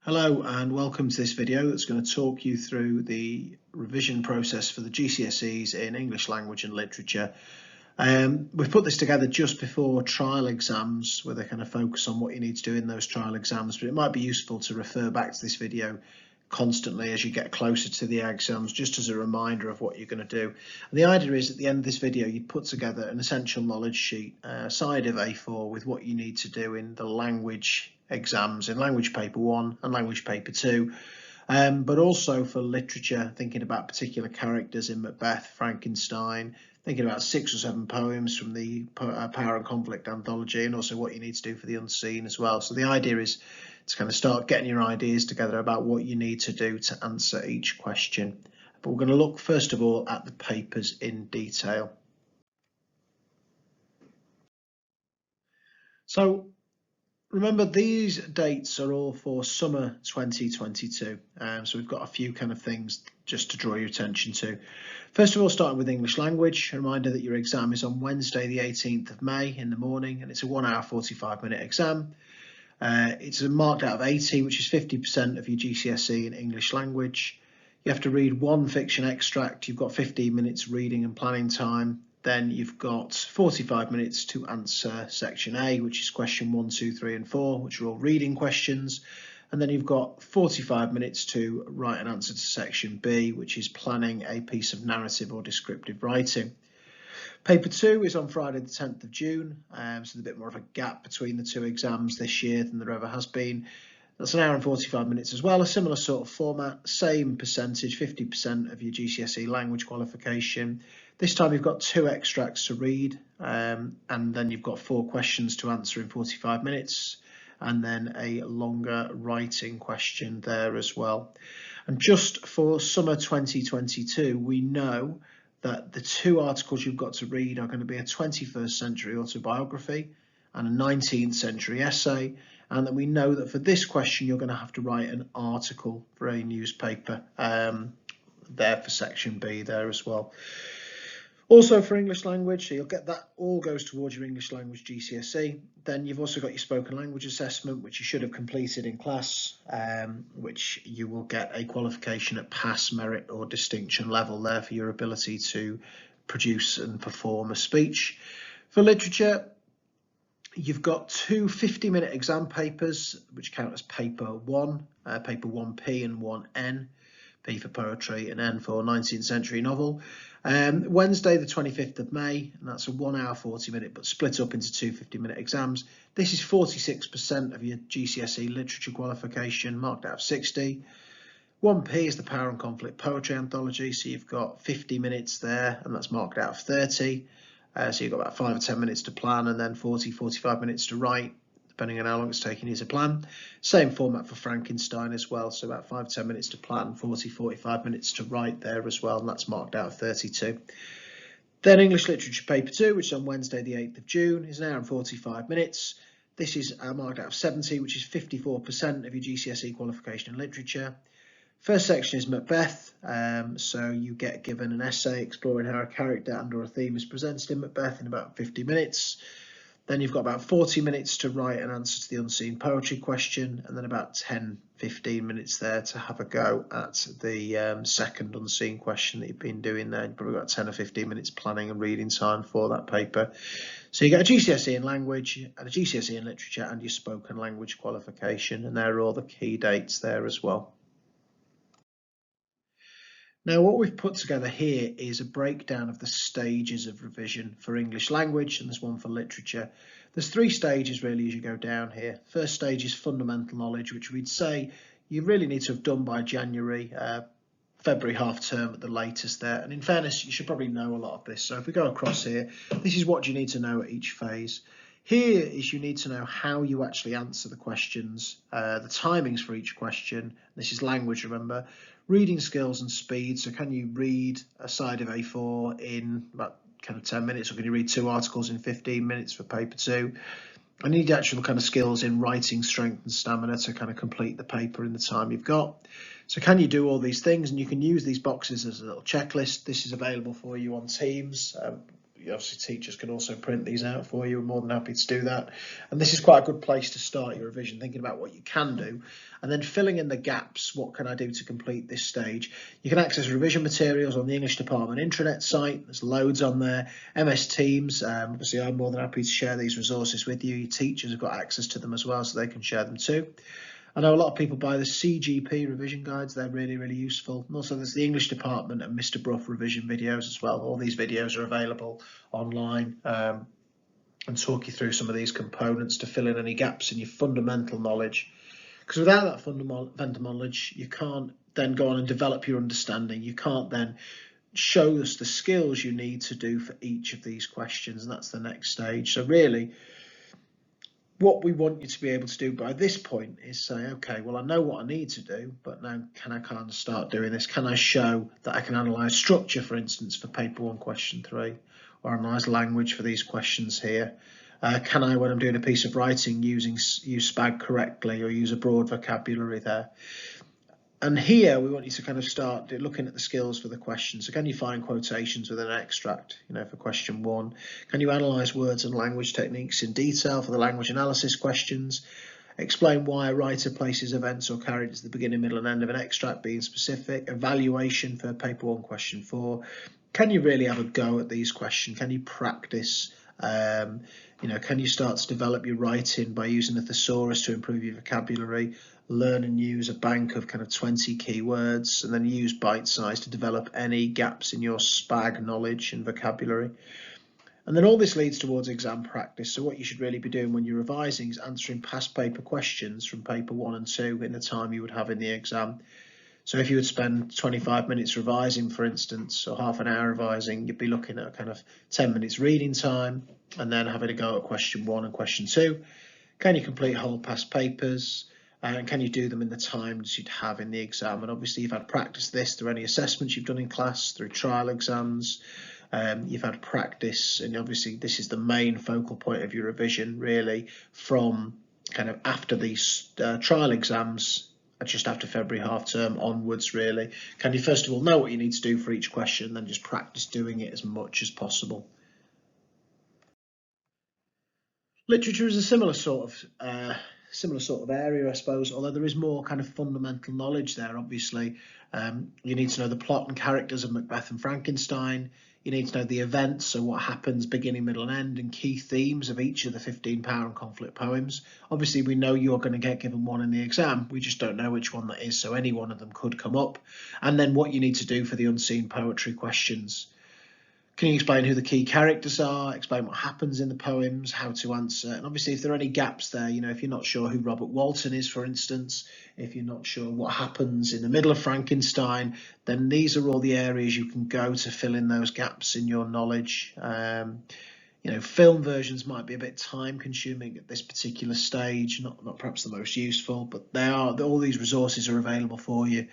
Hello and welcome to this video that's going to talk you through the revision process for the GCSEs in English language and literature. We've put this together just before trial exams where they kind of focus on what you need to do in those trial exams, but it might be useful to refer back to this video constantly as you get closer to the exams, just as a reminder of what you're going to do. And the idea is at the end of this video you put together an essential knowledge sheet, side of A4, with what you need to do in the language exams, in language paper 1 and language paper 2, but also for literature, thinking about particular characters in Macbeth, Frankenstein, thinking about 6 or 7 poems from the Power and Conflict anthology, and also what you need to do for the unseen as well. So the idea is to kind of start getting your ideas together about what you need to do to answer each question. But we're going to look first of all at the papers in detail. So remember, these dates are all for summer 2022, so we've got a few kind of things just to draw your attention to. First of all, starting with English language, a reminder that your exam is on Wednesday the 18th of May in the morning, and it's a 1 hour 45-minute exam. It's marked out of 80, which is 50% of your GCSE in English language. You have to read one fiction extract. You've got 15 minutes reading and planning time. Then you've got 45 minutes to answer section A, which is question 1, 2, 3 and 4, which are all reading questions. And then you've got 45 minutes to write an answer to section B, which is planning a piece of narrative or descriptive writing. Paper 2 is on Friday the 10th of June, so there's a bit more of a gap between the two exams this year than there ever has been. That's an hour and 45 minutes as well, a similar sort of format, same percentage, 50% of your GCSE language qualification. This time you've got 2 extracts to read, and then you've got 4 questions to answer in 45 minutes, and then a longer writing question there as well. And just for summer 2022, we know that the 2 articles you've got to read are going to be a 21st century autobiography and a 19th century essay, and that we know that for this question you're going to have to write an article for a newspaper there for section B there as well. Also for English language, so you'll get that all goes towards your English language GCSE. Then you've also got your spoken language assessment, which you should have completed in class, which you will get a qualification at pass, merit or distinction level there for your ability to produce and perform a speech. For literature, you've got 2 50-minute exam papers, which count as paper 1, paper 1P and 1N. P for poetry and N for 19th century novel. Wednesday the 25th of May, and that's a 1 hour 40-minute, but split up into 2 50-minute exams. This is 46% of your GCSE literature qualification, marked out of 60. 1P is the Power and Conflict poetry anthology, so you've got 50 minutes there, and that's marked out of 30. So you've got about 5 or 10 minutes to plan, and then 45 minutes to write, depending on how long it's taking you to plan. Same format for Frankenstein as well, so about 5 to 10 minutes to plan, 45 minutes to write there as well, and that's marked out of 32. Then English literature paper 2, which is on Wednesday the 8th of June, is an hour and 45 minutes. This is marked out of 70, which is 54% of your GCSE qualification in literature. First section is Macbeth, so you get given an essay exploring how a character and or a theme is presented in Macbeth in about 50 minutes. Then you've got about 40 minutes to write an answer to the unseen poetry question, and then about 10-15 minutes there to have a go at the second unseen question that you've been doing there. You've probably got 10 or 15 minutes planning and reading time for that paper. So you get a GCSE in language and a GCSE in literature and your spoken language qualification, and there are all the key dates there as well. Now, what we've put together here is a breakdown of the stages of revision for English language, and there's one for literature. There's 3 stages really as you go down here. First stage is fundamental knowledge, which we'd say you really need to have done by January, February half term at the latest there. And in fairness, you should probably know a lot of this. So if we go across here, this is what you need to know at each phase. Here is you need to know how you actually answer the questions, the timings for each question. This is language, remember. Reading skills and speed, so can you read a side of A4 in about kind of 10 minutes, or can you read 2 articles in 15 minutes for paper 2? I need actual kind of skills in writing strength and stamina to kind of complete the paper in the time you've got. So can you do all these things? And you can use these boxes as a little checklist. This is available for you on Teams. obviously teachers can also print these out for you. We're more than happy to do that. And this is quite a good place to start your revision, thinking about what you can do, and then filling in the gaps. What can I do to complete this stage? You can access revision materials on the English Department intranet site. There's loads on there. MS Teams, obviously I'm more than happy to share these resources with you. Your teachers have got access to them as well, so they can share them too. I know a lot of people buy the CGP revision guides. They're really, really useful. And also there's the English Department and Mr. Brough revision videos as well. All these videos are available online and talk you through some of these components to fill in any gaps in your fundamental knowledge. Because without that fundamental knowledge, you can't then go on and develop your understanding. You can't then show us the skills you need to do for each of these questions, and that's the next stage. So really, what we want you to be able to do by this point is say, okay, well, I know what I need to do, but now can I kind of start doing this? Can I show that I can analyse structure, for instance, for paper 1, question 3, or analyse language for these questions here? Can I, when I'm doing a piece of writing, use SPAG correctly or use a broad vocabulary there? And here we want you to kind of start looking at the skills for the question. So can you find quotations within an extract, for question 1? Can you analyse words and language techniques in detail for the language analysis questions? Explain why a writer places events or characters at the beginning, middle and end of an extract, being specific. Evaluation for paper 1, question 4. Can you really have a go at these questions? Can you practice? Can you start to develop your writing by using a thesaurus to improve your vocabulary? Learn and use a bank of kind of 20 keywords, and then use bite size to develop any gaps in your SPAG knowledge and vocabulary. And then all this leads towards exam practice. So what you should really be doing when you're revising is answering past paper questions from paper 1 and 2 in the time you would have in the exam. So if you would spend 25 minutes revising, for instance, or half an hour revising, you'd be looking at kind of 10 minutes reading time and then having a go at question 1 and question 2. Can you complete whole past papers? And can you do them in the times you'd have in the exam? And obviously you've had practice this through any assessments you've done in class, through trial exams. You've had practice, and obviously this is the main focal point of your revision, really, from kind of after these trial exams, just after February half term onwards, really. Can you first of all know what you need to do for each question, and then just practice doing it as much as possible. Literature is a similar sort of area, I suppose, although there is more kind of fundamental knowledge there. Obviously, you need to know the plot and characters of Macbeth and Frankenstein. You need to know the events, so what happens beginning, middle and end, and key themes of each of the 15 power and conflict poems. Obviously, we know you're going to get given one in the exam. We just don't know which one that is, so any one of them could come up. And then what you need to do for the unseen poetry questions. Can you explain who the key characters are, explain what happens in the poems, how to answer? And obviously, if there are any gaps there, if you're not sure who Robert Walton is, for instance, if you're not sure what happens in the middle of Frankenstein, then these are all the areas you can go to fill in those gaps in your knowledge. Film versions might be a bit time consuming at this particular stage, not perhaps the most useful, but all these resources are available for you.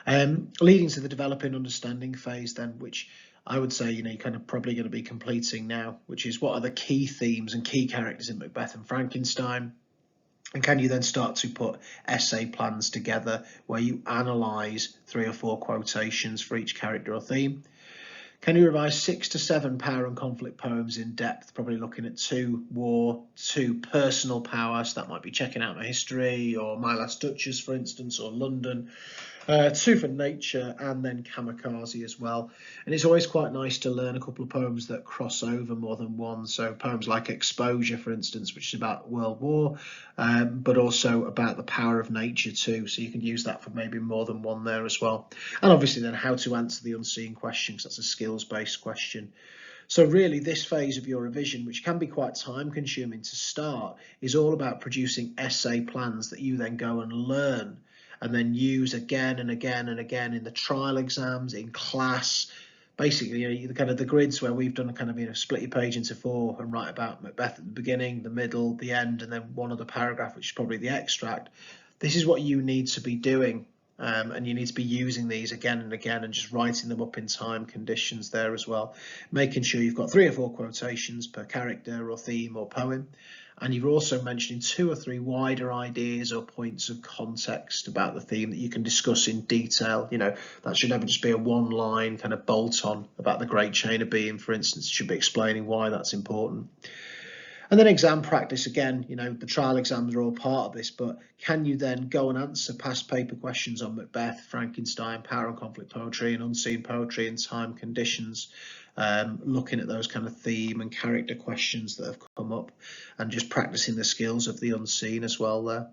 Leading to the developing understanding phase then, which I would say, you're kind of probably going to be completing now, which is what are the key themes and key characters in Macbeth and Frankenstein? And can you then start to put essay plans together where you analyse 3 or 4 quotations for each character or theme? Can you revise 6 to 7 power and conflict poems in depth, probably looking at 2 war, 2 personal power, so that might be Checking Out My History or My Last Duchess, for instance, or London. 2 for nature, and then Kamikaze as well. And it's always quite nice to learn a couple of poems that cross over more than one. So poems like Exposure, for instance, which is about World War, but also about the power of nature too. So you can use that for maybe more than one there as well. And obviously then how to answer the unseen question, because that's a skills-based question. So really this phase of your revision, which can be quite time consuming to start, is all about producing essay plans that you then go and learn and then use again and again and again in the trial exams, in class. Basically, the kind of the grids where we've done a kind of, split your page into 4 and write about Macbeth at the beginning, the middle, the end, and then one other paragraph, which is probably the extract. This is what you need to be doing. And you need to be using these again and again and just writing them up in time conditions there as well, making sure you've got 3 or 4 quotations per character or theme or poem, and you're also mentioning 2 or 3 wider ideas or points of context about the theme that you can discuss in detail. You know, that should never just be a one-line kind of bolt-on about the great chain of being, for instance. You should be explaining why that's important. And then exam practice, again, you know, the trial exams are all part of this, but can you then go and answer past paper questions on Macbeth, Frankenstein, power and conflict poetry, and unseen poetry in time conditions, looking at those kind of theme and character questions that have come up, and just practicing the skills of the unseen as well there.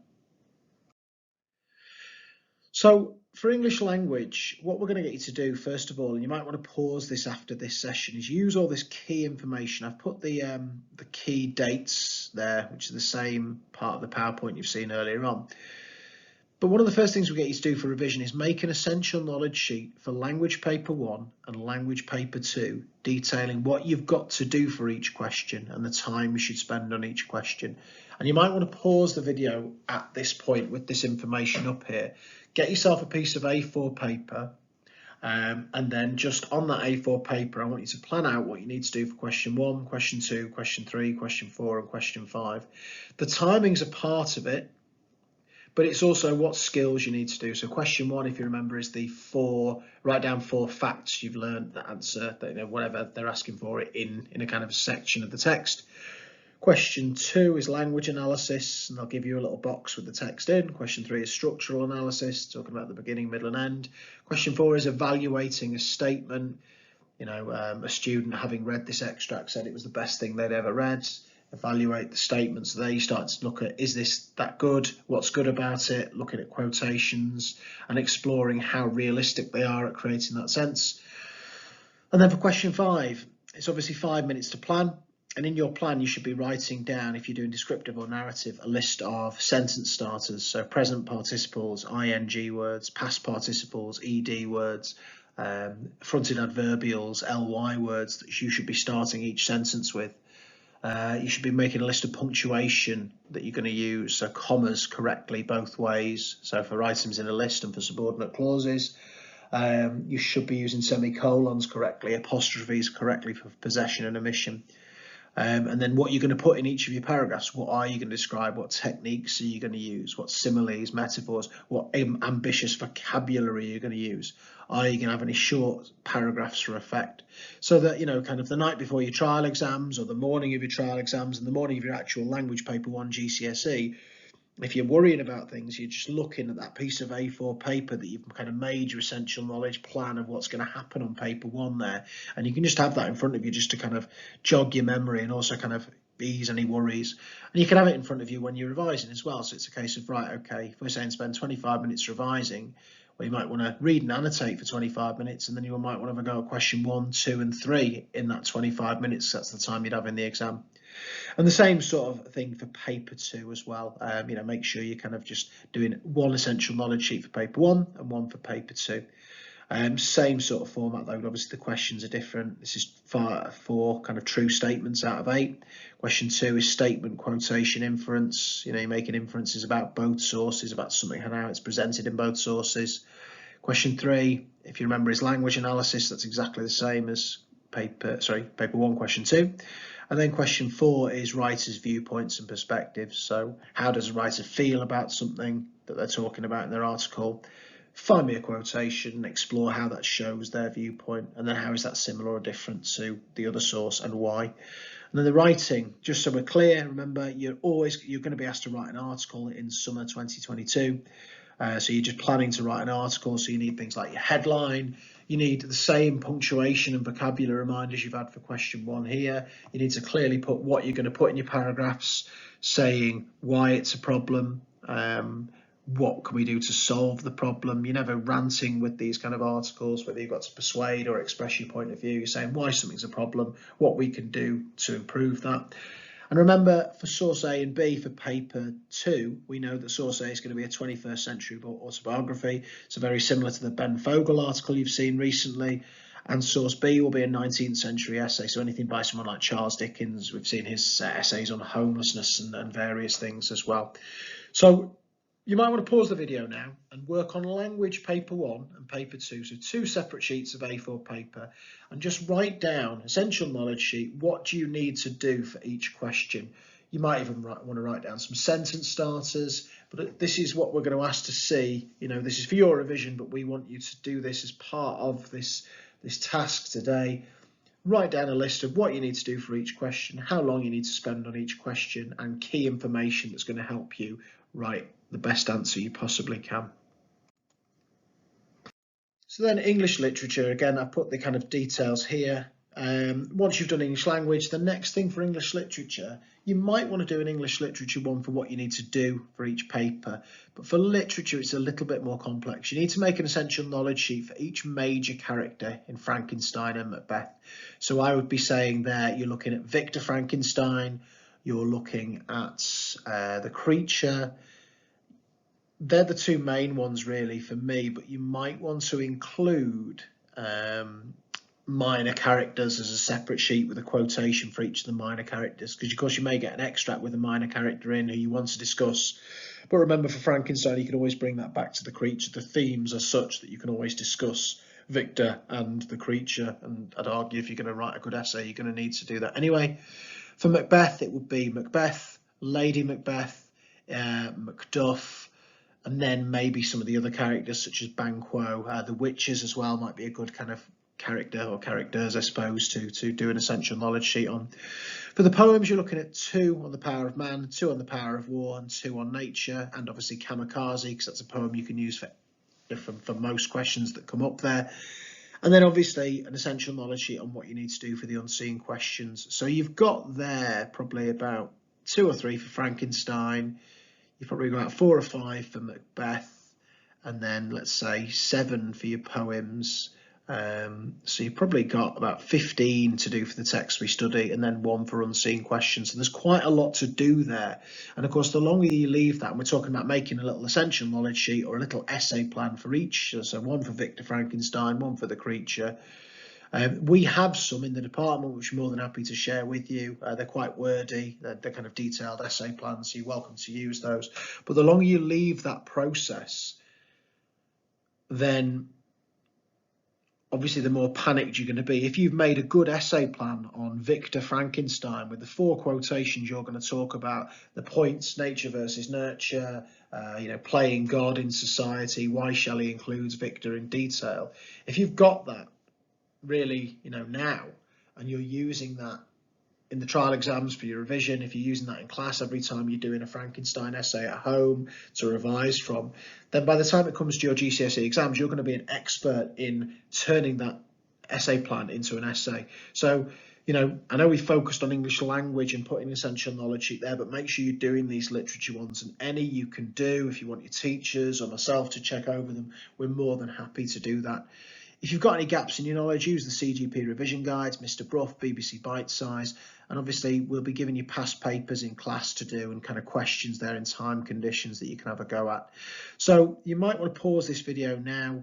So for English language, what we're going to get you to do, first of all, and you might want to pause this after this session, is use all this key information. I've put the key dates there, which is the same part of the PowerPoint you've seen earlier on. But one of the first things we get you to do for revision is make an essential knowledge sheet for language paper 1 and language paper 2, detailing what you've got to do for each question and the time you should spend on each question. And you might want to pause the video at this point with this information up here. Get yourself a piece of A4 paper, and then just on that A4 paper, I want you to plan out what you need to do for question 1, question 2, question 3, question 4 and question 5. The timing's a part of it, but it's also what skills you need to do. So question 1, if you remember, is write down 4 facts you've learned that answer, that, you know, whatever they're asking for it in a kind of section of the text. Question 2 is language analysis, and they'll give you a little box with the text in. Question 3 is structural analysis, talking about the beginning, middle and end. Question 4 is evaluating a statement. You know, a student having read this extract said it was the best thing they'd ever read. Evaluate the statements there. You start to look at, is this that good? What's good about it? Looking at quotations and exploring how realistic they are at creating that sense. And then for question 5, it's obviously 5 minutes to plan. And in your plan, you should be writing down, if you're doing descriptive or narrative, a list of sentence starters. So present participles, ing words, past participles, ed words, fronted adverbials, ly words that you should be starting each sentence with. You should be making a list of punctuation that you're going to use, so commas correctly both ways. So for items in a list and for subordinate clauses, you should be using semicolons correctly, apostrophes correctly for possession and omission. And then what you're going to put in each of your paragraphs. What are you going to describe? What techniques are you going to use? What similes, metaphors, what ambitious vocabulary you're going to use? Are you going to have any short paragraphs for effect? So that, you know, kind of the night before your trial exams or the morning of your trial exams and the morning of your actual language paper 1 GCSE, if you're worrying about things, you're just looking at that piece of A4 paper that you've kind of made your essential knowledge plan of what's going to happen on paper 1 there. And you can just have that in front of you just to kind of jog your memory and also kind of ease any worries. And you can have it in front of you when you're revising as well. So it's a case of, right, okay, if we're saying spend 25 minutes revising, well, you might want to read and annotate for 25 minutes, and then you might want to have a go at question 1, 2 and 3 in that 25 minutes. That's the time you'd have in the exam. And the same sort of thing for paper 2 as well. You know, make sure you're kind of just doing 1 essential knowledge sheet for paper 1 and 1 for paper 2. Same sort of format though, obviously the questions are different. This is 4 kind of true statements out of 8. Question 2 is statement, quotation, inference. You know, you're making inferences about both sources, about something and how it's presented in both sources. Question 3, if you remember, is language analysis. That's exactly the same as paper 1, question 2. And then question 4 is writers' viewpoints and perspectives. So how does a writer feel about something that they're talking about in their article? Find me a quotation, explore how that shows their viewpoint, and then how is that similar or different to the other source and why. And then the writing, just so we're clear, remember you're going to be asked to write an article in summer 2022. So you're just planning to write an article, so you need things like your headline. You need the same punctuation and vocabulary reminders you've had for question 1 here. You need to clearly put what you're going to put in your paragraphs, saying why it's a problem, what can we do to solve the problem. You're never ranting with these kind of articles, whether you've got to persuade or express your point of view. You're saying why something's a problem, what we can do to improve that. And remember, for source A and B for paper 2, we know that source A is going to be a 21st century autobiography. So very similar to the Ben Fogel article you've seen recently. And source B will be a 19th century essay. So anything by someone like Charles Dickens. We've seen his essays on homelessness and various things as well. So you might want to pause the video now and work on language paper 1 and paper 2, so 2 separate sheets of A4 paper, and just write down essential knowledge sheet. What do you need to do for each question? You might even want to write down some sentence starters, but this is what we're going to ask to see. This is for your revision, but we want you to do this as part of this task today. Write down a list of what you need to do for each question, how long you need to spend on each question, and key information that's going to help you write the best answer you possibly can. So then English literature, again, I put the kind of details here. Once you've done English language, the next thing for English literature, you might want to do an English literature one for what you need to do for each paper. But for literature, it's a little bit more complex. You need to make an essential knowledge sheet for each major character in Frankenstein and Macbeth. So I would be saying there, you're looking at Victor Frankenstein, you're looking at the creature. They're the two main ones really for me, but you might want to include minor characters as a separate sheet with a quotation for each of the minor characters, because of course you may get an extract with a minor character in who you want to discuss. But remember, for Frankenstein, you can always bring that back to the creature. The themes are such that you can always discuss Victor and the creature, and I'd argue if you're going to write a good essay, you're going to need to do that anyway. For Macbeth, it would be Macbeth, Lady Macbeth, Macduff, and then maybe some of the other characters such as Banquo. The witches as well might be a good kind of character or characters, I suppose, to do an essential knowledge sheet on. For the poems, you're looking at 2 on the power of man, 2 on the power of war, and 2 on nature, and obviously Kamikaze, because that's a poem you can use for most questions that come up there. And then obviously an essential knowledge sheet on what you need to do for the unseen questions. So you've got there probably about 2 or 3 for Frankenstein. You've probably got 4 or 5 for Macbeth, and then let's say 7 for your poems. So you've probably got about 15 to do for the text we study, and then 1 for unseen questions. So there's quite a lot to do there. And of course, the longer you leave that, and we're talking about making a little essential knowledge sheet or a little essay plan for each. So 1 for Victor Frankenstein, 1 for the creature. We have some in the department which we're more than happy to share with you. They're quite wordy, they're kind of detailed essay plans, so you're welcome to use those. But the longer you leave that process, then obviously the more panicked you're going to be. If you've made a good essay plan on Victor Frankenstein with the 4 quotations you're going to talk about, the points, nature versus nurture, playing God in society, why Shelley includes Victor in detail. If you've got that really, now, and you're using that in the trial exams for your revision, if you're using that in class every time you're doing a Frankenstein essay at home to revise from, then by the time it comes to your GCSE exams, you're going to be an expert in turning that essay plan into an essay. So, I know we focused on English language and putting essential knowledge sheet there, but make sure you're doing these literature ones, and any you can do. If you want your teachers or myself to check over them, we're more than happy to do that. If you've got any gaps in your knowledge, use the CGP revision guides, Mr. Bruff, BBC Bite Size, and obviously we'll be giving you past papers in class to do and kind of questions there in time conditions that you can have a go at. So you might want to pause this video now.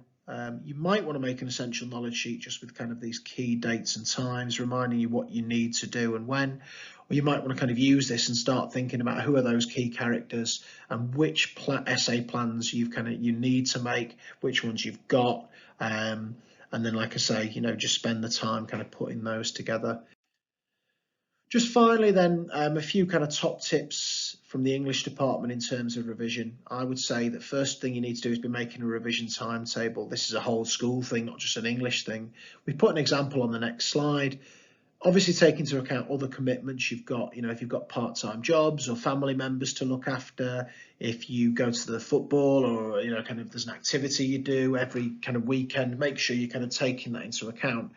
You might want to make an essential knowledge sheet just with kind of these key dates and times, reminding you what you need to do and when. Or you might want to kind of use this and start thinking about who are those key characters and which essay plans you need to make, which ones you've got. And then, like I say, just spend the time kind of putting those together. Just finally then, a few kind of top tips from the English department in terms of revision. I would say that first thing you need to do is be making a revision timetable. This is a whole school thing, not just an English thing. We've put an example on the next slide. Obviously take into account other commitments you've got, if you've got part-time jobs or family members to look after, if you go to the football or, kind of there's an activity you do every kind of weekend, make sure you're kind of taking that into account.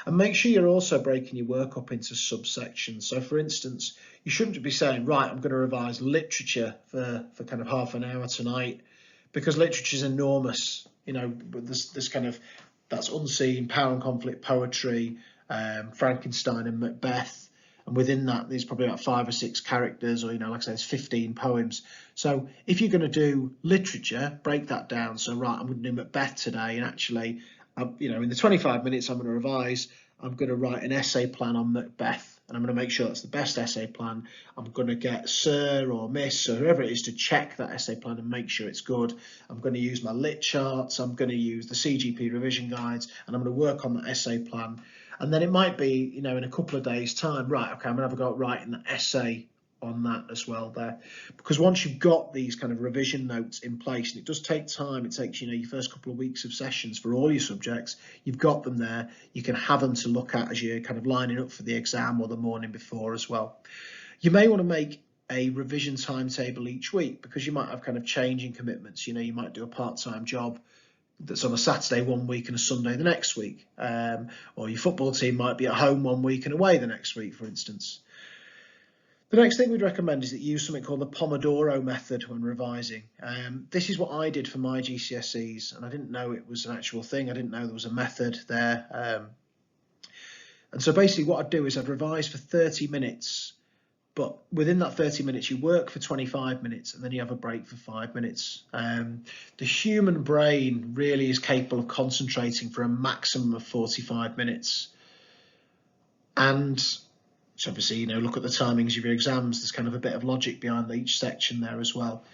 And make sure you're also breaking your work up into subsections. So for instance, you shouldn't be saying, right, I'm going to revise literature for kind of half an hour tonight, because literature is enormous. There's kind of, that's unseen, power and conflict poetry, Frankenstein and Macbeth, and within that there's probably about 5 or 6 characters, or like I say, it's 15 poems. So if you're going to do literature, break that down. So right, I'm going to do Macbeth today, and actually in the 25 minutes I'm going to revise, I'm going to write an essay plan on Macbeth, and I'm going to make sure that's the best essay plan. I'm going to get Sir or Miss or whoever it is to check that essay plan and make sure it's good. I'm going to use my lit charts, I'm going to use the CGP revision guides, and I'm going to work on that essay plan. And then it might be, in a couple of days' time, right, okay, I'm going to have a go at writing that essay on that as well there, because once you've got these kind of revision notes in place, and it does take time, it takes, you know, your first couple of weeks of sessions for all your subjects, you've got them there, you can have them to look at as you're kind of lining up for the exam or the morning before as well. You may want to make a revision timetable each week, because you might have kind of changing commitments. You know, you might do a part-time job that's on a Saturday one week and a Sunday the next week, or your football team might be at home one week and away the next week, for instance. The next thing we'd recommend is that you use something called the Pomodoro method when revising. This is what I did for my GCSEs, and I didn't know it was an actual thing. I didn't know there was a method there. And so basically what I'd do is I'd revise for 30 minutes, but within that 30 minutes, you work for 25 minutes and then you have a break for 5 minutes. The human brain really is capable of concentrating for a maximum of 45 minutes. And so obviously, you know, look at the timings of your exams. There's kind of a bit of logic behind each section there as well.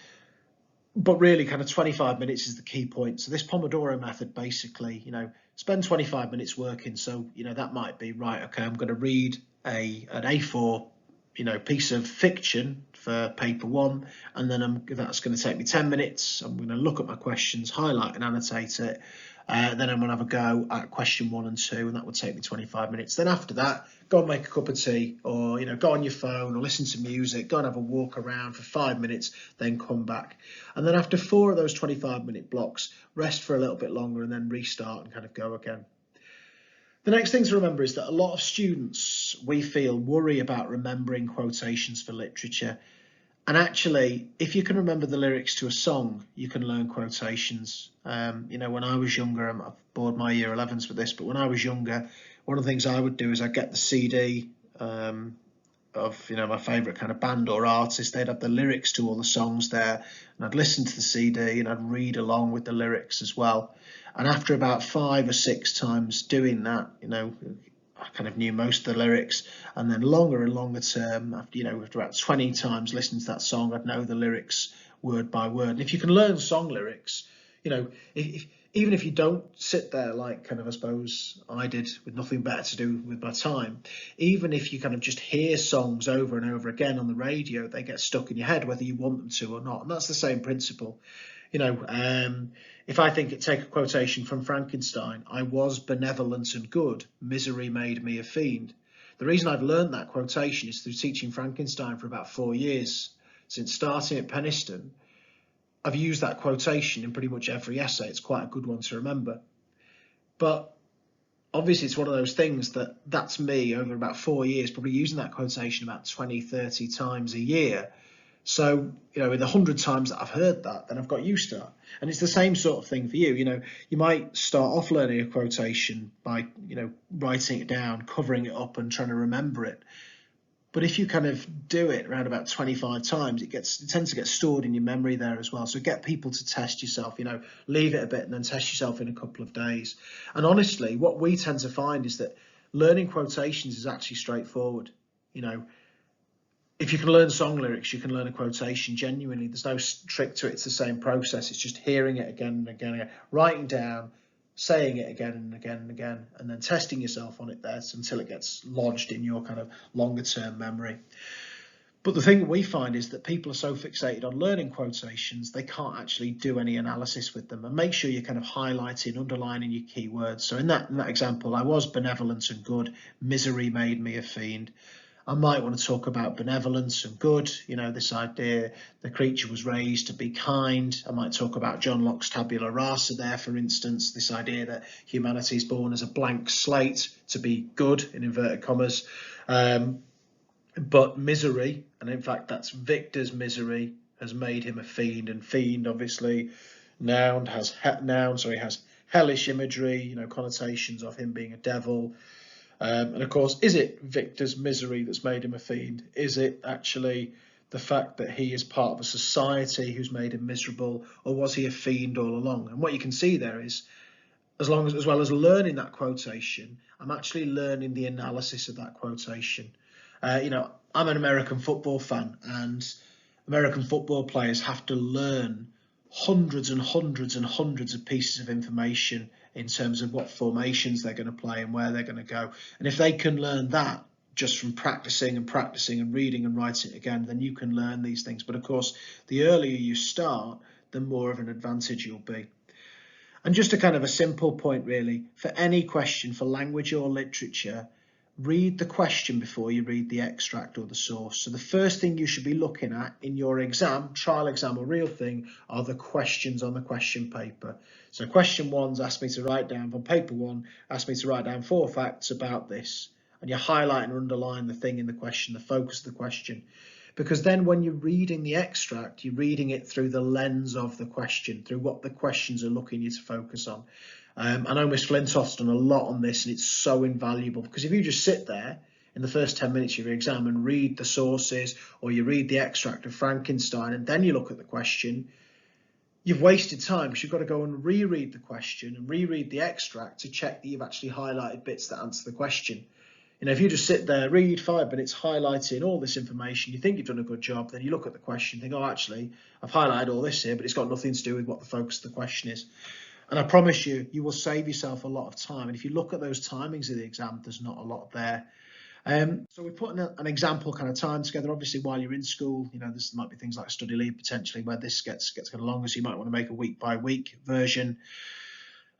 But really, kind of 25 minutes is the key point. So this Pomodoro method, basically, you know, spend 25 minutes working. So, you know, that might be, right, okay, I'm going to read an A4, you know, piece of fiction for paper 1, and then that's going to take me 10 minutes. I'm going to look at my questions, highlight and annotate it. Then I'm going to have a go at question 1 and 2, and that would take me 25 minutes. Then after that, go and make a cup of tea, or, you know, go on your phone or listen to music, go and have a walk around for 5 minutes, then come back. And then after 4 of those 25-minute blocks, rest for a little bit longer and then restart and kind of go again. The next thing to remember is that a lot of students, we feel, worry about remembering quotations for literature. And actually, if you can remember the lyrics to a song, you can learn quotations. You know, when I was younger, I've bored my year 11s with this, but when I was younger, one of the things I would do is I'd get the CD of, you know, my favourite kind of band or artist. They'd have the lyrics to all the songs there, and I'd listen to the CD and I'd read along with the lyrics as well. And after about 5 or 6 times doing that, you know, I kind of knew most of the lyrics. And then longer and longer term, after, you know, after about 20 times listening to that song, I'd know the lyrics word by word. And if you can learn song lyrics, you know, even if you don't sit there like kind of, I suppose I did, with nothing better to do with my time, even if you kind of just hear songs over and over again on the radio, they get stuck in your head whether you want them to or not. And that's the same principle. You know, if I take a quotation from Frankenstein, I was benevolent and good, misery made me a fiend. The reason I've learned that quotation is through teaching Frankenstein for about 4 years. Since starting at Penistone, I've used that quotation in pretty much every essay. It's quite a good one to remember. But obviously it's one of those things that's me over about 4 years, probably using that quotation about 20, 30 times a year. So, you know, in the 100 times that I've heard that, then I've got used to that. And it's the same sort of thing for you. You know, you might start off learning a quotation by, you know, writing it down, covering it up and trying to remember it. But if you kind of do it around about 25 times, it tends to get stored in your memory there as well. So get people to test yourself, you know, leave it a bit and then test yourself in a couple of days. And honestly, what we tend to find is that learning quotations is actually straightforward. You know, if you can learn song lyrics, you can learn a quotation. Genuinely, there's no trick to it. It's the same process. It's just hearing it again and again, and again, writing down, saying it again and again and again, and then testing yourself on it there until it gets lodged in your kind of longer term memory. But the thing that we find is that people are so fixated on learning quotations, they can't actually do any analysis with them. And make sure you're kind of highlighting, underlining your key words. So in that example, I was benevolent and good, misery made me a fiend. I might want to talk about benevolence and good, you know, this idea the creature was raised to be kind. I might talk about John Locke's tabula rasa there, for instance, this idea that humanity is born as a blank slate to be good, in inverted commas. But misery, and in fact that's Victor's misery, has made him a fiend, and fiend obviously has hellish imagery, you know, connotations of him being a devil. And of course, is it Victor's misery that's made him a fiend? Is it actually the fact that he is part of a society who's made him miserable, or was he a fiend all along? And what you can see there is, as well as learning that quotation, I'm actually learning the analysis of that quotation. You know, I'm an American football fan, and American football players have to learn hundreds and hundreds and hundreds of pieces of information in terms of what formations they're going to play and where they're going to go. And if they can learn that just from practicing and reading and writing it again, then you can learn these things. But of course, the earlier you start, the more of an advantage you'll be. And just a kind of a simple point really, for any question for language or literature, read the question before you read the extract or the source. So the first thing you should be looking at in your exam, trial exam or real thing, are the questions on the question paper. So question 1's asked me to write down, from paper 1, asked me to write down 4 facts about this. And you highlight and underline the thing in the question, the focus of the question. Because then when you're reading the extract, you're reading it through the lens of the question, through what the questions are looking you to focus on. I know Miss Flintoff's done a lot on this, and it's so invaluable, because if you just sit there in the first 10 minutes of your exam and read the sources, or you read the extract of Frankenstein and then you look at the question, you've wasted time, because you've got to go and reread the question and reread the extract to check that you've actually highlighted bits that answer the question. You know, if you just sit there, read 5 minutes, highlighting all this information, you think you've done a good job, then you look at the question, think, oh, actually, I've highlighted all this here, but it's got nothing to do with what the focus of the question is. And I promise you, you will save yourself a lot of time. And if you look at those timings of the exam, there's not a lot there. So we're putting an example kind of time together. Obviously, while you're in school, you know, this might be things like study leave potentially, where this gets kind of longer, so you might want to make a week by week version.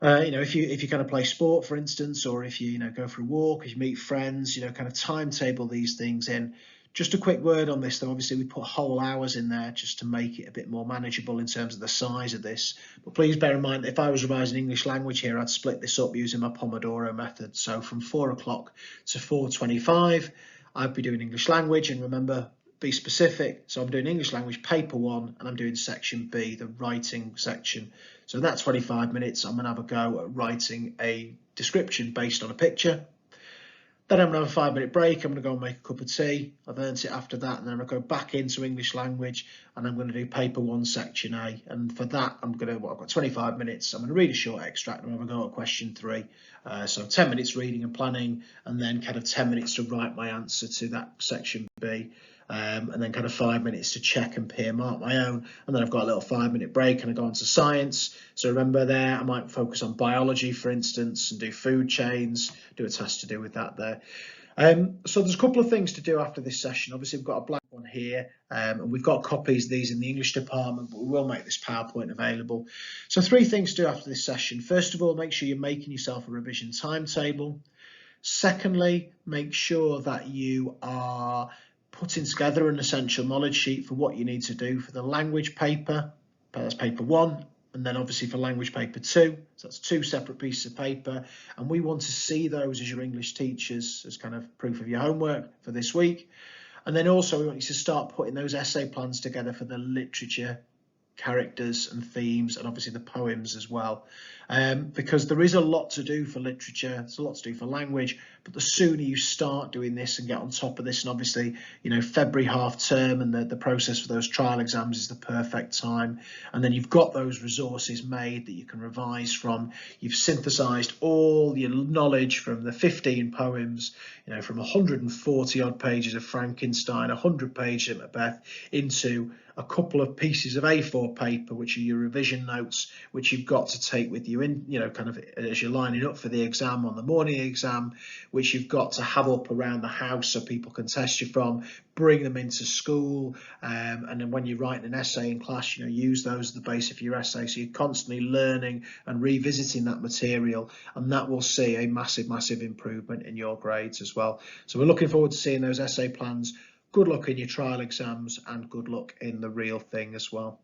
You know, if you kind of play sport, for instance, or if you go for a walk, if you meet friends, kind of timetable these things in. Just a quick word on this, though. Obviously, we put whole hours in there just to make it a bit more manageable in terms of the size of this. But please bear in mind that if I was revising English language here, I'd split this up using my Pomodoro method. So from 4 o'clock to 4:25, I'd be doing English language. And remember, be specific. So I'm doing English language paper 1, and I'm doing section B, the writing section. So that's 25 minutes. I'm going to have a go at writing a description based on a picture. Then I'm going to have a 5-minute break. I'm going to go and make a cup of tea. I've earned it after that. And then I'm going to go back into English language, and I'm going to do paper 1, section A. And for that, I've got 25 minutes. I'm going to read a short extract, and I'm going to go at question 3. So 10 minutes reading and planning, and then kind of 10 minutes to write my answer to that section B. And then kind of 5 minutes to check and peer mark my own, and then I've got a little 5-minute break and I go on to science. So remember there, I might focus on biology, for instance, and do food chains, do a task to do with that there. So there's a couple of things to do after this session. Obviously, we've got a blank one here, and we've got copies of these in the English department, but we will make this PowerPoint available. So 3 things to do after this session. First of all, make sure you're making yourself a revision timetable. Secondly, make sure that you are putting together an essential knowledge sheet for what you need to do for the language paper. That's paper 1, and then obviously for language paper 2. So that's 2 separate pieces of paper, and we want to see those as your English teachers as kind of proof of your homework for this week. And then also we want you to start putting those essay plans together for the literature, characters and themes, and obviously the poems as well, because there is a lot to do for literature, there's a lot to do for language, but the sooner you start doing this and get on top of this, and obviously February half term and the process for those trial exams is the perfect time, and then you've got those resources made that you can revise from. You've synthesized all your knowledge from the 15 poems, from 140 odd pages of Frankenstein, 100 pages of Macbeth, into a couple of pieces of A4 paper, which are your revision notes, which you've got to take with you in, kind of as you're lining up for the exam on the morning exam, which you've got to have up around the house so people can test you from, bring them into school, and then when you're writing an essay in class, use those as the base of your essay. So you're constantly learning and revisiting that material, and that will see a massive, massive improvement in your grades as well. So we're looking forward to seeing those essay plans. Good luck in your trial exams, and good luck in the real thing as well.